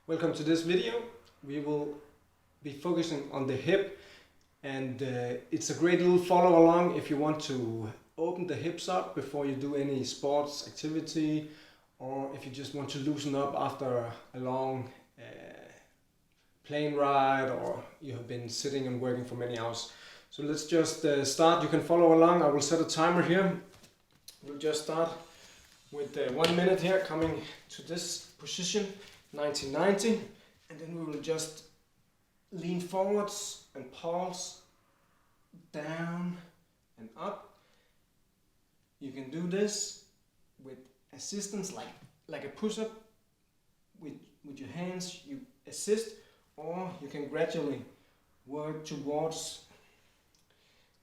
Welcome to this video. We will be focusing on the hip, and it's a great little follow along if you want to open the hips up before you do any sports activity, or if you just want to loosen up after a long plane ride, or you have been sitting and working for many hours. So let's just start. You can follow along. I will set a timer here. We'll just start with 1 minute here, coming to this position, 90-90, and then we will just lean forwards and pulse down and up. You can do this with assistance, like a push-up with your hands. You assist, or you can gradually work towards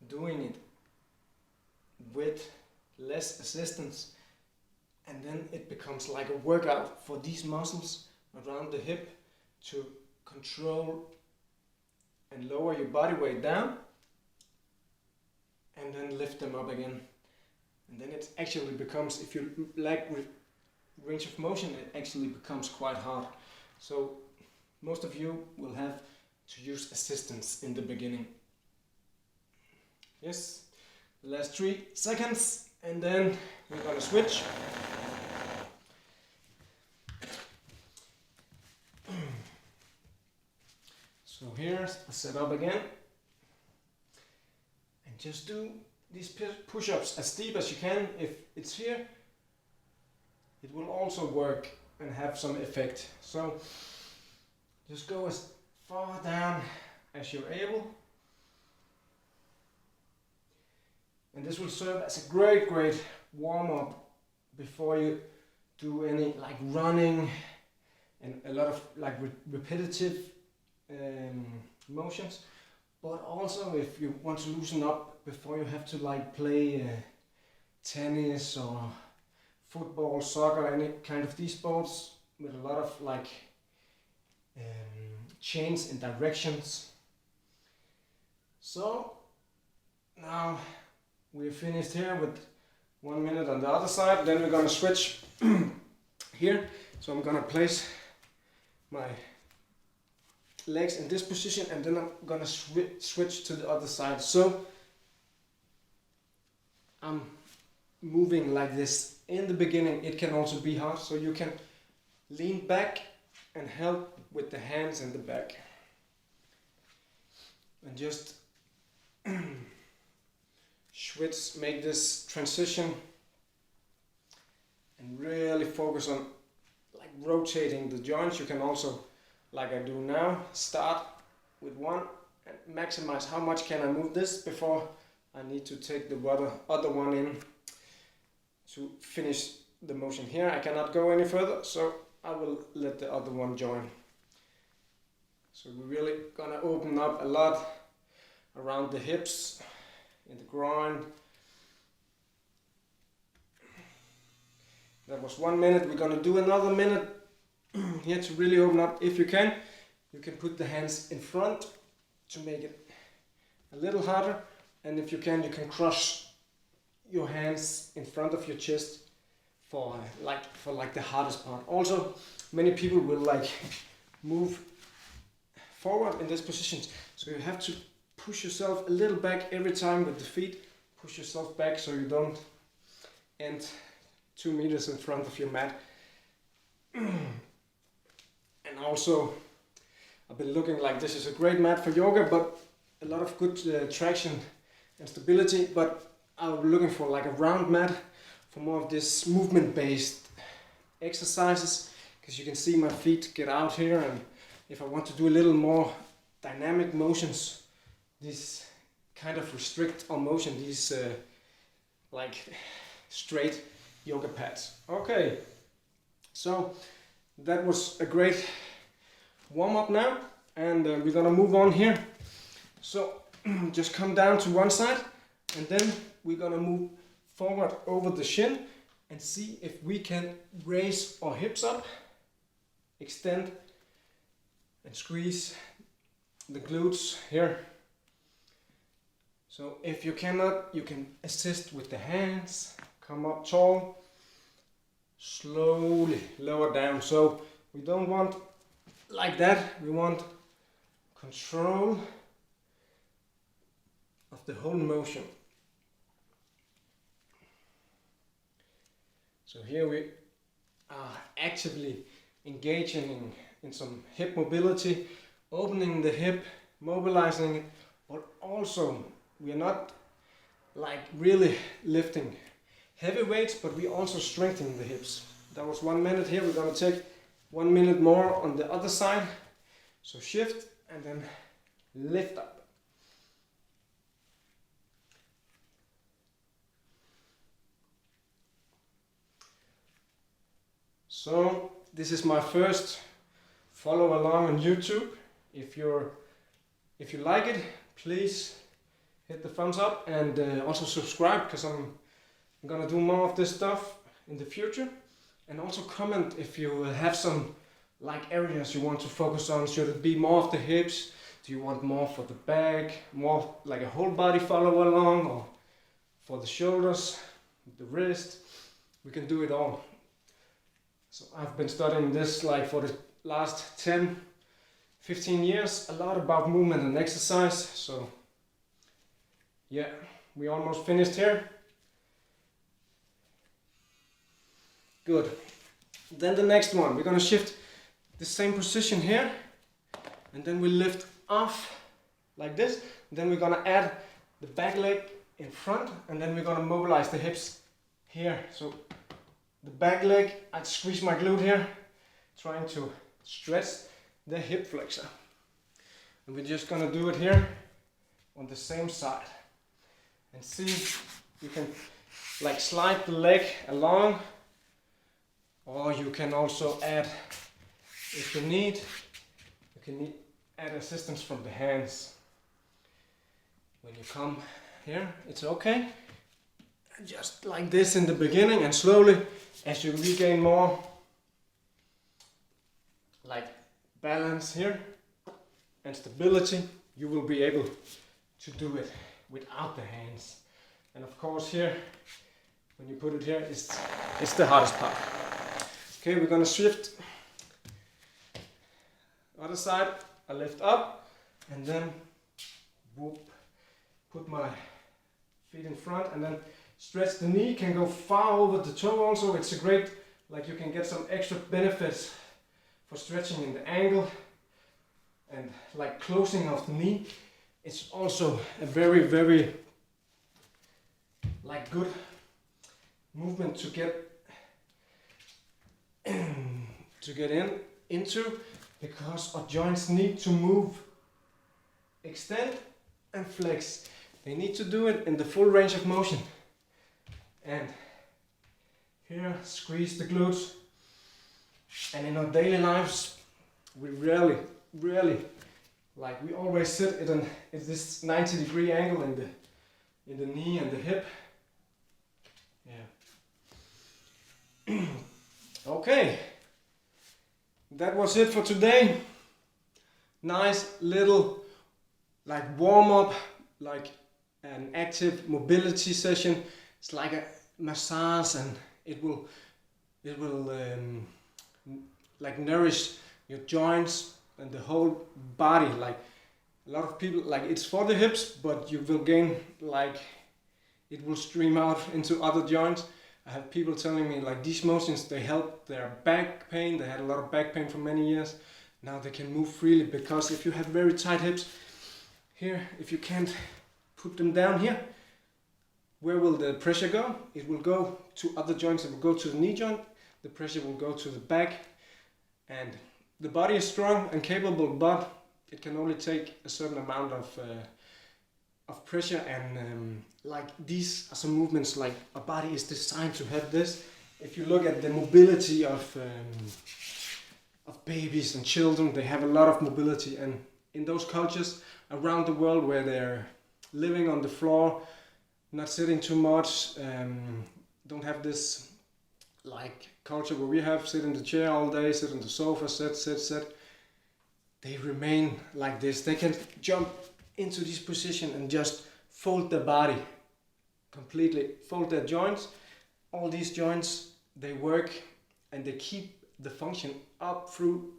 doing it with less assistance, and then it becomes like a workout for these muscles around the hip to control and lower your body weight down and then lift them up again. And then it actually becomes, if you like with range of motion, it actually becomes quite hard. So most of you will have to use assistance in the beginning. Yes, the last 3 seconds, and then we're gonna switch. So here's the setup again, and just do these push-ups as deep as you can. If it's here, it will also work and have some effect. So just go as far down as you're able, and this will serve as a great warm-up before you do any like running and a lot of like repetitive motions. But also if you want to loosen up before you have to like play tennis or football, soccer, any kind of these sports with a lot of like change in directions. So now we're finished here with 1 minute on the other side. Then we're gonna switch here. So I'm gonna place my legs in this position, and then I'm gonna switch to the other side. So I'm moving like this. In the beginning it can also be hard, so you can lean back and help with the hands in the back, and just switch, make this transition, and really focus on like rotating the joints. You can also, like I do now, start with one and maximize how much can I move this before I need to take the other one in to finish the motion. Here I cannot go any further, so I will let the other one join. So we're really gonna open up a lot around the hips, in the groin. That was 1 minute. We're gonna do another minute here to really open up. If you can put the hands in front to make it a little harder, and if you can cross your hands in front of your chest for the hardest part. Also, many people will like move forward in this position, so you have to push yourself a little back every time with the feet. Push yourself back so you don't end 2 meters in front of your mat. And also, I've been looking like this is a great mat for yoga, but a lot of good traction and stability. But I'm looking for like a round mat for more of this movement-based exercises, because you can see my feet get out here, and if I want to do a little more dynamic motions, these kind of restrict our motion, these like straight yoga pads. Okay, so that was a great warm-up now, and we're gonna move on here. So just come down to one side, and then we're gonna move forward over the shin and see if we can raise our hips up, extend and squeeze the glutes here. So if you cannot, you can assist with the hands. Come up tall, slowly lower down. So we don't want like that. We want control of the whole motion. So here we are actively engaging in some hip mobility, opening the hip, mobilizing it, but also we are not like really lifting heavy weights, but we also strengthening the hips. That was 1 minute here. We're going to take 1 minute more on the other side. So shift and then lift up. So this is my first follow along on YouTube. If you like it, please hit the thumbs up and also subscribe, because I'm gonna do more of this stuff in the future. And also comment if you have some like areas you want to focus on. Should it be more of the hips? Do you want more for the back? More like a whole body follow along, or for the shoulders, the wrist? We can do it all. So I've been studying this like for the last 10-15 years, a lot about movement and exercise. So yeah, we almost finished here. Good. Then the next one, we're gonna shift the same position here, and then we lift off like this. Then we're gonna add the back leg in front, and then we're gonna mobilize the hips here. So the back leg, I'd squeeze my glute here, trying to stretch the hip flexor. And we're just gonna do it here on the same side. And see, you can like slide the leg along, or you can also add, if you need, you can add assistance from the hands. When you come here, it's okay. Just like this in the beginning, and slowly, as you regain more like balance here and stability, you will be able to do it without the hands. And of course here, when you put it here, it's the hardest part. Okay, we're gonna shift. Other side, I lift up, and then whoop, put my feet in front, and then stretch the knee. Can go far over the toe also. It's a great, like you can get some extra benefits for stretching in the ankle and like closing of the knee. It's also a very, very like good movement to get into, because our joints need to move, extend and flex. They need to do it in the full range of motion. And here, squeeze the glutes. And in our daily lives, we rarely, like we always sit at this 90-degree angle in the knee and the hip. Yeah. Okay. That was it for today. Nice little like warm up, like an active mobility session. It's like a massage, and it will like nourish your joints and the whole body. Like a lot of people, like it's for the hips, but you will gain, like it will stream out into other joints. I have people telling me like these motions, they help their back pain. They had a lot of back pain for many years. Now they can move freely, because if you have very tight hips here, if you can't put them down here, where will the pressure go? It will go to other joints. It will go to the knee joint. The pressure will go to the back. And the body is strong and capable, but it can only take a certain amount of pressure. And like these are some movements, like a body is designed to have this. If you look at the mobility of babies and children, they have a lot of mobility. And in those cultures around the world where they're living on the floor, not sitting too much, don't have this like culture where we have sit in the chair all day, sit on the sofa, sit. They remain like this. They can jump into this position and just fold their body completely, fold their joints. All these joints, they work and they keep the function up through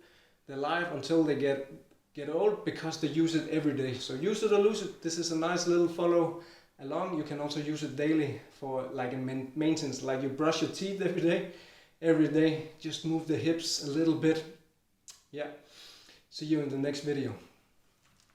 their life until they get old, because they use it every day. So use it or lose it. This is a nice little follow along. You can also use it daily for like a maintenance, like you brush your teeth every day, just move the hips a little bit. Yeah, see you in the next video.